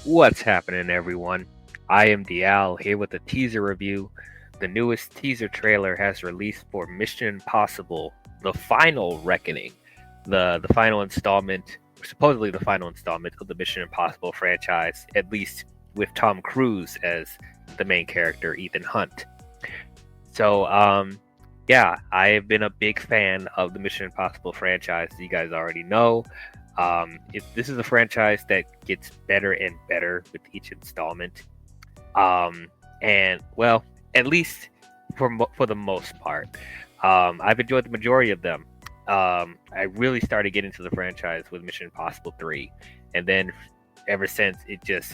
What's happening, everyone? I am Dial here with a teaser review. The newest teaser trailer has released for Mission Impossible: The Final Reckoning, the final installment, supposedly the final installment of the Mission Impossible franchise, at least with Tom Cruise as the main character, Ethan Hunt. So, yeah, I have been a big fan of the Mission Impossible franchise. As you guys already know. This is a franchise that gets better and better with each installment. And well, at least for the most part, I've enjoyed the majority of them. I really started getting into the franchise with Mission Impossible 3, and then ever since it just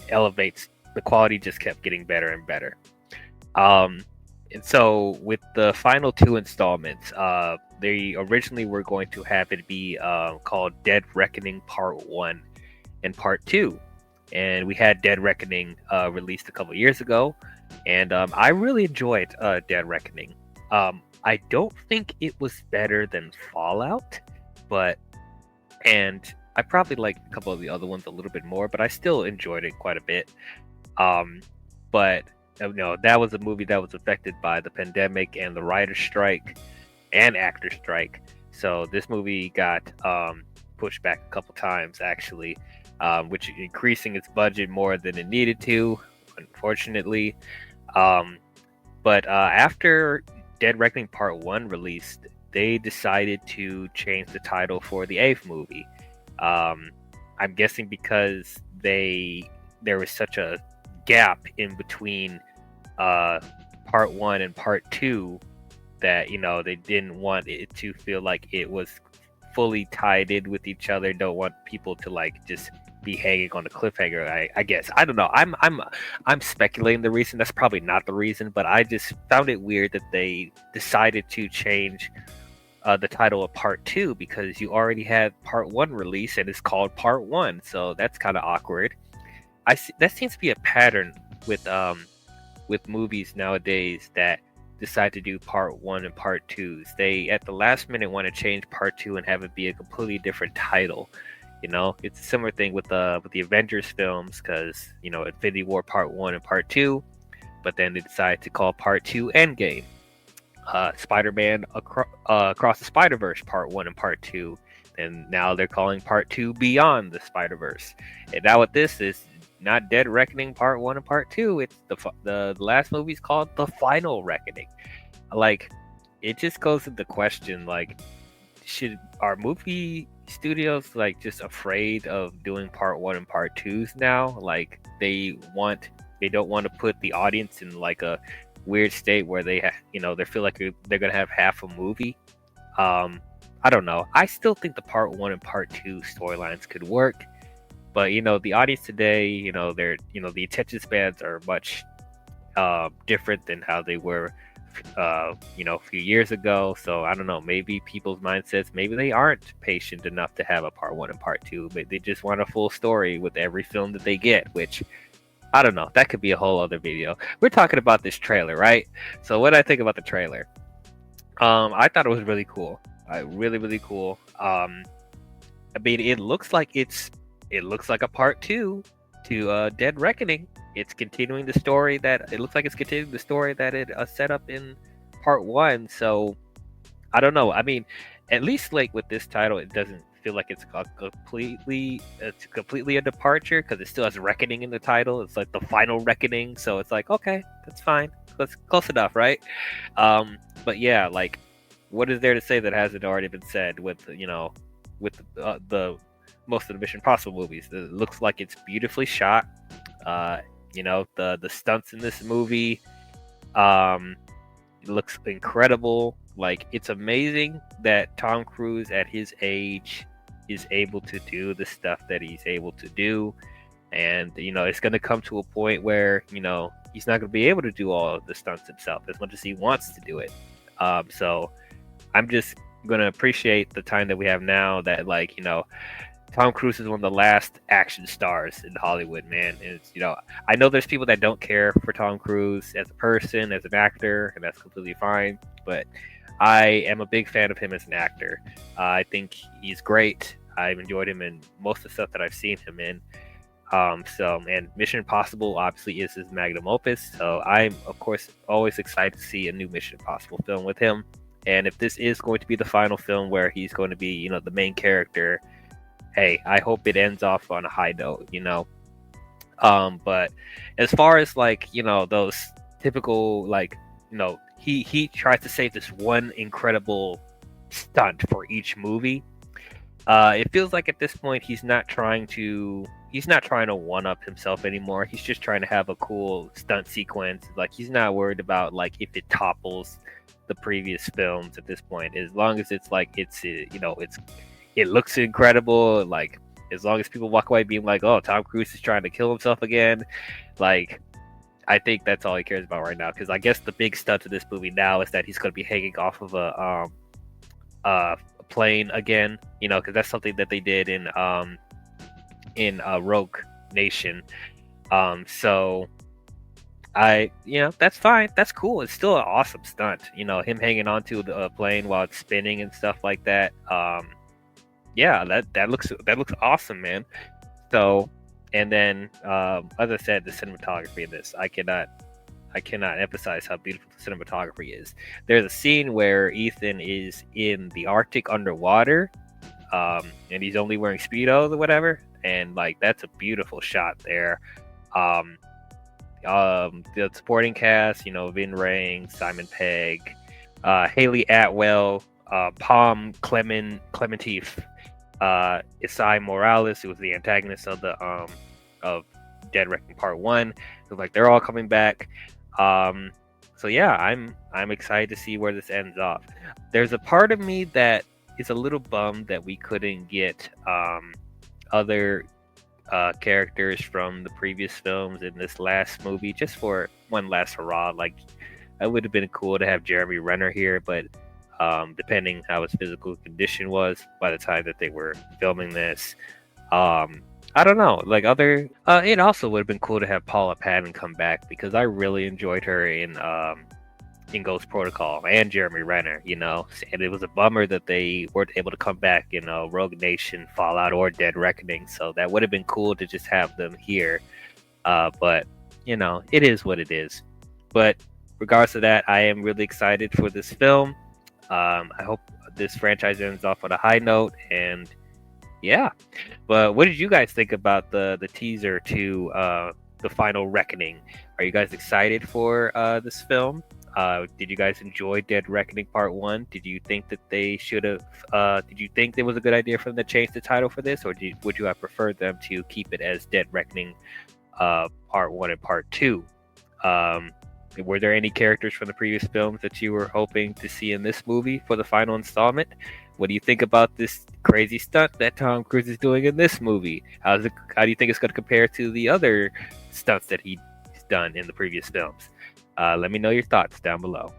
elevates. The quality just kept getting better and better. Um, and so with the final two installments, they originally were going to have it be called Dead Reckoning Part 1 and Part 2. And we had Dead Reckoning released a couple years ago, and I really enjoyed Dead Reckoning. I don't think it was better than Fallout, but and I probably liked a couple of the other ones a little bit more, but I still enjoyed it quite a bit. Um, but no, that was a movie that was affected by the pandemic and the writer's strike and actor strike. So this movie got pushed back a couple times, actually, which increasing its budget more than it needed to, unfortunately. Um, but after Dead Reckoning Part 1 released, they decided to change the title for the eighth movie. I'm guessing because there was such a gap in between part 1 and part 2 that they didn't want it to feel like it was fully tied in with each other. Don't want people to like just be hanging on a cliffhanger. I guess I don't know. I'm speculating the reason. That's probably not the reason, but I just found it weird that they decided to change the title of part 2 because you already had part 1 release and it's called part 1. So that's kind of awkward. That seems to be a pattern with movies nowadays that decide to do part 1 and part 2s. They at the last minute want to change part 2 and have it be a completely different title. It's a similar thing with the Avengers films, because Infinity War Part 1 and Part 2, but then they decided to call Part 2 Endgame. Spider-Man Across the Spider-Verse Part 1 and Part 2, and now they're calling Part 2 Beyond the Spider-Verse. And now with this is not Dead Reckoning Part 1 and Part 2, it's the last movie's called The Final Reckoning. Like, it just goes into question, like, are movie studios like just afraid of doing part 1 and part 2s now? Like, they don't want to put the audience in like a weird state where they they feel like they're gonna have half a movie. I don't know. I still think the part 1 and part 2 storylines could work, but the audience today, they're the attention spans are much different than how they were a few years ago. So I don't know, maybe people's mindsets, maybe they aren't patient enough to have a part 1 and part 2, but they just want a full story with every film that they get, which I don't know, that could be a whole other video. We're talking about this trailer, right? So what I think about the trailer, I thought it was really cool. Really cool. I mean, it looks like a part 2 to Dead Reckoning. It looks like it's continuing the story that it set up in part 1. So I don't know. I mean, at least like with this title, it doesn't feel like it's completely a departure, because it still has Reckoning in the title. It's like The Final Reckoning, so it's like, okay, that's fine. That's close enough, right? But yeah, like, what is there to say that hasn't already been said with the most of the Mission Impossible movies? It looks like it's beautifully shot. The stunts in this movie, it looks incredible. Like, it's amazing that Tom Cruise at his age is able to do the stuff that he's able to do. And it's going to come to a point where he's not going to be able to do all of the stunts himself as much as he wants to do it. So I'm just going to appreciate the time that we have now, that Tom Cruise is one of the last action stars in Hollywood, man. And it's, I know there's people that don't care for Tom Cruise as a person, as an actor, and that's completely fine. But I am a big fan of him as an actor. I think he's great. I've enjoyed him in most of the stuff that I've seen him in. And Mission Impossible obviously is his magnum opus. So I'm of course always excited to see a new Mission Impossible film with him. And if this is going to be the final film where he's going to be, the main character, hey, I hope it ends off on a high note. But as far as like, those typical like, he tries to save this one incredible stunt for each movie. It feels like at this point he's not trying to one up himself anymore. He's just trying to have a cool stunt sequence. Like he's not worried about like if it topples the previous films at this point. As long as it's like it looks incredible. Like as long as people walk away being like, "Oh, Tom Cruise is trying to kill himself again," like I think that's all he cares about right now. Because I guess the big stunt of this movie now is that he's going to be hanging off of a plane again. Because that's something that they did in Rogue Nation. So that's fine. That's cool. It's still an awesome stunt. Him hanging onto the plane while it's spinning and stuff like that. Yeah, that looks awesome, man. So, and then as I said, the cinematography of this, I cannot emphasize how beautiful the cinematography is. There's a scene where Ethan is in the Arctic underwater, and he's only wearing Speedos or whatever, and like that's a beautiful shot there. The supporting cast, Vin Rames, Simon Pegg, Haley Atwell, Palm Clementif, Isai Morales, who was the antagonist of the of Dead Reckoning Part 1. So like they're all coming back. So yeah, I'm excited to see where this ends off. There's a part of me that is a little bummed that we couldn't get other characters from the previous films in this last movie, just for one last hurrah. Like it would have been cool to have Jeremy Renner here, but depending how his physical condition was by the time that they were filming this, I don't know. Like it also would have been cool to have Paula Patton come back, because I really enjoyed her in Ghost Protocol, and Jeremy Renner, and it was a bummer that they weren't able to come back in Rogue Nation, Fallout, or Dead Reckoning. So that would have been cool to just have them here. But it is what it is. But regardless of that, I am really excited for this film. I hope this franchise ends off on a high note, and yeah. But what did you guys think about the teaser to the final reckoning? Are you guys excited for this film? Did you guys enjoy Dead Reckoning Part 1? Did you think that they should have did you think it was a good idea for them to change the title for this, or would you have preferred them to keep it as Dead Reckoning Part 1 and Part 2? Were there any characters from the previous films that you were hoping to see in this movie for the final installment? What do you think about this crazy stunt that Tom Cruise is doing in this movie? How do you think it's going to compare to the other stunts that he's done in the previous films? Let me know your thoughts down below.